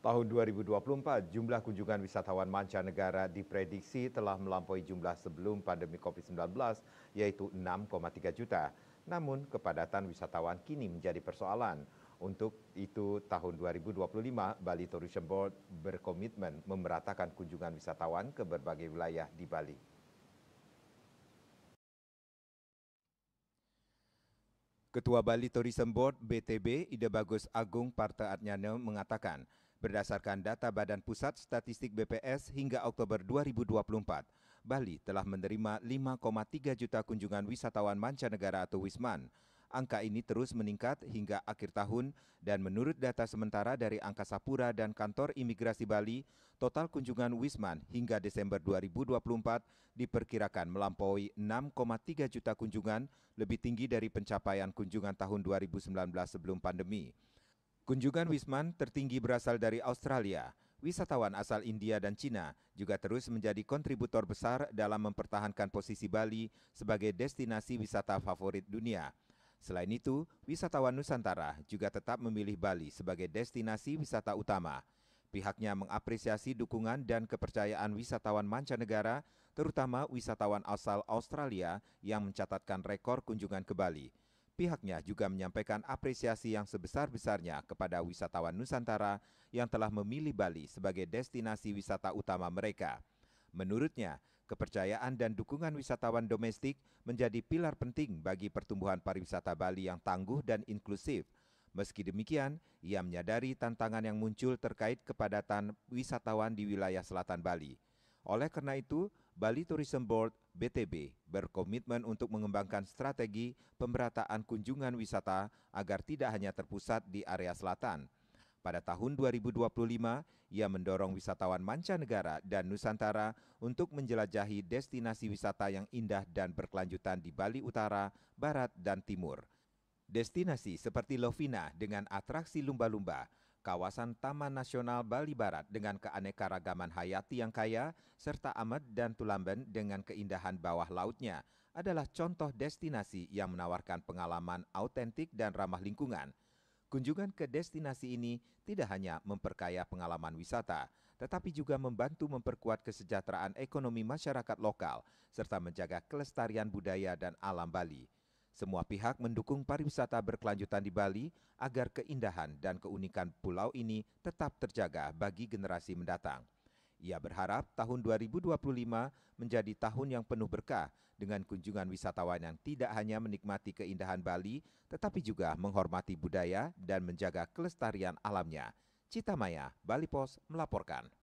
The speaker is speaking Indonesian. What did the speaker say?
Tahun 2024, jumlah kunjungan wisatawan mancanegara diprediksi telah melampaui jumlah sebelum pandemi COVID-19, yaitu 6,3 juta. Namun, kepadatan wisatawan kini menjadi persoalan. Untuk itu, tahun 2025, Bali Tourism Board berkomitmen memeratakan kunjungan wisatawan ke berbagai wilayah di Bali. Ketua Bali Tourism Board BTB Ida Bagus Agung Partaatnyana mengatakan, berdasarkan data Badan Pusat Statistik BPS hingga Oktober 2024, Bali telah menerima 5,3 juta kunjungan wisatawan mancanegara atau Wisman. Angka ini terus meningkat hingga akhir tahun dan menurut data sementara dari Angkasa Pura dan Kantor Imigrasi Bali, total kunjungan Wisman hingga Desember 2024 diperkirakan melampaui 6,3 juta kunjungan, lebih tinggi dari pencapaian kunjungan tahun 2019 sebelum pandemi. Kunjungan Wisman tertinggi berasal dari Australia. Wisatawan asal India dan Cina juga terus menjadi kontributor besar dalam mempertahankan posisi Bali sebagai destinasi wisata favorit dunia. Selain itu, wisatawan Nusantara juga tetap memilih Bali sebagai destinasi wisata utama. Pihaknya mengapresiasi dukungan dan kepercayaan wisatawan mancanegara, terutama wisatawan asal Australia yang mencatatkan rekor kunjungan ke Bali. Pihaknya juga menyampaikan apresiasi yang sebesar-besarnya kepada wisatawan Nusantara yang telah memilih Bali sebagai destinasi wisata utama mereka. Menurutnya, kepercayaan dan dukungan wisatawan domestik menjadi pilar penting bagi pertumbuhan pariwisata Bali yang tangguh dan inklusif. Meski demikian, ia menyadari tantangan yang muncul terkait kepadatan wisatawan di wilayah selatan Bali. Oleh karena itu, Bali Tourism Board (BTB) berkomitmen untuk mengembangkan strategi pemerataan kunjungan wisata agar tidak hanya terpusat di area selatan. Pada tahun 2025, ia mendorong wisatawan mancanegara dan Nusantara untuk menjelajahi destinasi wisata yang indah dan berkelanjutan di Bali Utara, Barat, dan Timur. Destinasi seperti Lovina dengan atraksi lumba-lumba, kawasan Taman Nasional Bali Barat dengan keanekaragaman hayati yang kaya, serta Amed dan Tulamben dengan keindahan bawah lautnya adalah contoh destinasi yang menawarkan pengalaman autentik dan ramah lingkungan. Kunjungan ke destinasi ini tidak hanya memperkaya pengalaman wisata, tetapi juga membantu memperkuat kesejahteraan ekonomi masyarakat lokal, serta menjaga kelestarian budaya dan alam Bali. Semua pihak mendukung pariwisata berkelanjutan di Bali agar keindahan dan keunikan pulau ini tetap terjaga bagi generasi mendatang. Ia berharap tahun 2025 menjadi tahun yang penuh berkah dengan kunjungan wisatawan yang tidak hanya menikmati keindahan Bali, tetapi juga menghormati budaya dan menjaga kelestarian alamnya. Cita Maya, Bali Pos melaporkan.